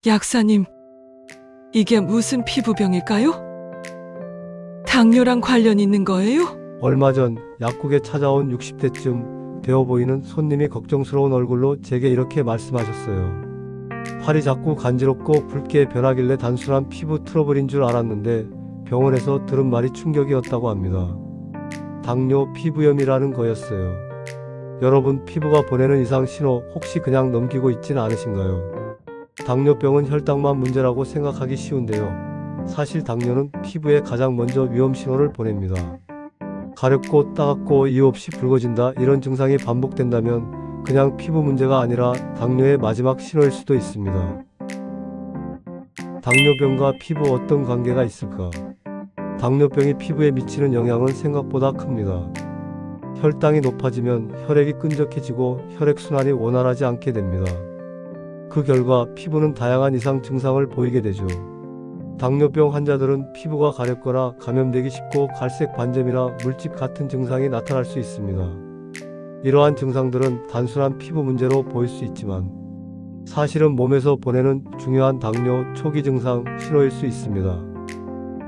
약사님, 이게 무슨 피부병일까요? 당뇨랑 관련 있는 거예요? 얼마 전 약국에 찾아온 60대쯤 되어 보이는 손님이 걱정스러운 얼굴로 제게 이렇게 말씀하셨어요. 팔이 자꾸 간지럽고 붉게 변하길래 단순한 피부 트러블인 줄 알았는데 병원에서 들은 말이 충격이었다고 합니다. 당뇨 피부염이라는 거였어요. 여러분, 피부가 보내는 이상 신호 혹시 그냥 넘기고 있진 않으신가요? 당뇨병은 혈당만 문제라고 생각하기 쉬운데요. 사실 당뇨는 피부에 가장 먼저 위험 신호를 보냅니다. 가렵고 따갑고 이유 없이 붉어진다, 이런 증상이 반복된다면 그냥 피부 문제가 아니라 당뇨의 마지막 신호일 수도 있습니다. 당뇨병과 피부 어떤 관계가 있을까? 당뇨병이 피부에 미치는 영향은 생각보다 큽니다. 혈당이 높아지면 혈액이 끈적해지고 혈액순환이 원활하지 않게 됩니다. 그 결과 피부는 다양한 이상 증상을 보이게 되죠. 당뇨병 환자들은 피부가 가렵거나 감염되기 쉽고 갈색 반점이나 물집 같은 증상이 나타날 수 있습니다. 이러한 증상들은 단순한 피부 문제로 보일 수 있지만 사실은 몸에서 보내는 중요한 당뇨 초기 증상 신호일 수 있습니다.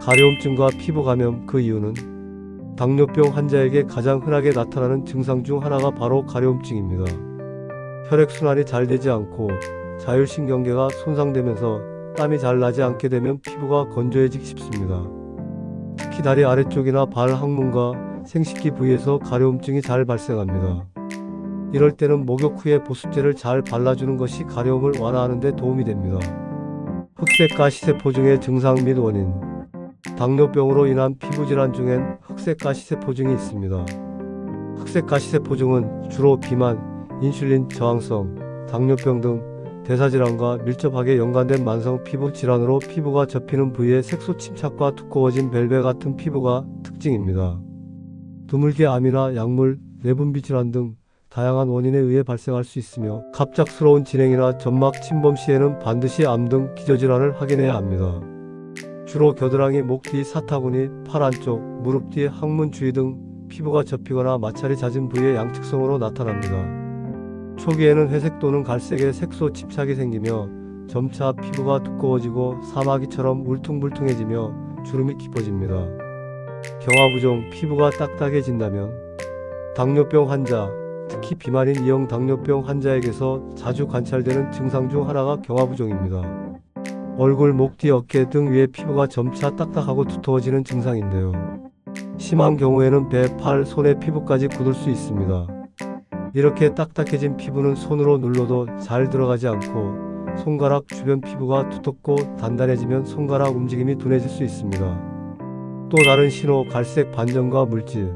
가려움증과 피부 감염, 그 이유는 당뇨병 환자에게 가장 흔하게 나타나는 증상 중 하나가 바로 가려움증입니다. 혈액순환이 잘 되지 않고 자율신경계가 손상되면서 땀이 잘 나지 않게 되면 피부가 건조해지기 쉽습니다. 특히 다리 아래쪽이나 발 항문과 생식기 부위에서 가려움증이 잘 발생합니다. 이럴 때는 목욕 후에 보습제를 잘 발라주는 것이 가려움을 완화하는 데 도움이 됩니다. 흑색 가시세포증의 증상 및 원인. 당뇨병으로 인한 피부질환 중엔 흑색 가시세포증이 있습니다. 흑색 가시세포증은 주로 비만, 인슐린 저항성, 당뇨병 등 대사질환과 밀접하게 연관된 만성 피부 질환으로 피부가 접히는 부위의 색소 침착과 두꺼워진 벨벳 같은 피부가 특징입니다. 드물게 암이나 약물, 내분비 질환 등 다양한 원인에 의해 발생할 수 있으며 갑작스러운 진행이나 점막 침범 시에는 반드시 암 등 기저질환을 확인해야 합니다. 주로 겨드랑이, 목 뒤, 사타구니, 팔 안쪽, 무릎 뒤, 항문 주위 등 피부가 접히거나 마찰이 잦은 부위의 양측성으로 나타납니다. 초기에는 회색 또는 갈색의 색소 침착이 생기며 점차 피부가 두꺼워지고 사마귀처럼 울퉁불퉁해지며 주름이 깊어집니다. 경화부종, 피부가 딱딱해진다면 당뇨병 환자, 특히 비만인 2형 당뇨병 환자에게서 자주 관찰되는 증상 중 하나가 경화부종입니다. 얼굴, 목 뒤, 어깨 등 위의 피부가 점차 딱딱하고 두터워지는 증상인데요. 심한 경우에는 배, 팔, 손의 피부까지 굳을 수 있습니다. 이렇게 딱딱해진 피부는 손으로 눌러도 잘 들어가지 않고 손가락 주변 피부가 두텁고 단단해지면 손가락 움직임이 둔해질 수 있습니다. 또 다른 신호, 갈색 반점과 물질.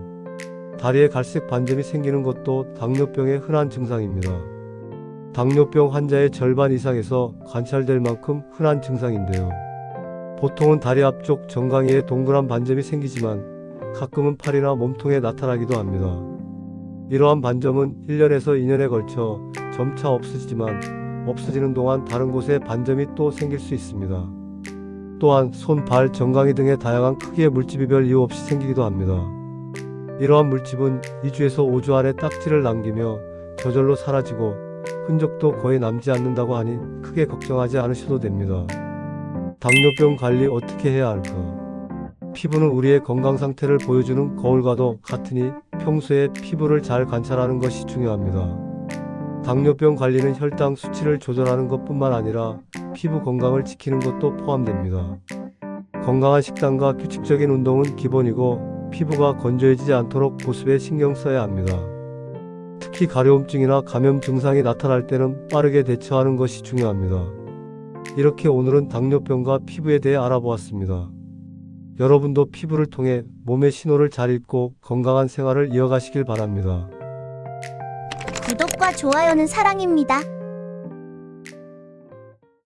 다리에 갈색 반점이 생기는 것도 당뇨병의 흔한 증상입니다. 당뇨병 환자의 절반 이상에서 관찰될 만큼 흔한 증상인데요. 보통은 다리 앞쪽 정강이에 동그란 반점이 생기지만 가끔은 팔이나 몸통에 나타나기도 합니다. 이러한 반점은 1년에서 2년에 걸쳐 점차 없어지지만 없어지는 동안 다른 곳에 반점이 또 생길 수 있습니다. 또한 손, 발, 정강이 등의 다양한 크기의 물집이 별 이유 없이 생기기도 합니다. 이러한 물집은 2주에서 5주 안에 딱지를 남기며 저절로 사라지고 흔적도 거의 남지 않는다고 하니 크게 걱정하지 않으셔도 됩니다. 당뇨병 관리 어떻게 해야 할까? 피부는 우리의 건강 상태를 보여주는 거울과도 같으니 평소에 피부를 잘 관찰하는 것이 중요합니다. 당뇨병 관리는 혈당 수치를 조절하는 것뿐만 아니라 피부 건강을 지키는 것도 포함됩니다. 건강한 식단과 규칙적인 운동은 기본이고 피부가 건조해지지 않도록 보습에 신경 써야 합니다. 특히 가려움증이나 감염 증상이 나타날 때는 빠르게 대처하는 것이 중요합니다. 이렇게 오늘은 당뇨병과 피부에 대해 알아보았습니다. 여러분도 피부를 통해 몸의 신호를 잘 읽고 건강한 생활을 이어가시길 바랍니다. 구독과 좋아요는 사랑입니다.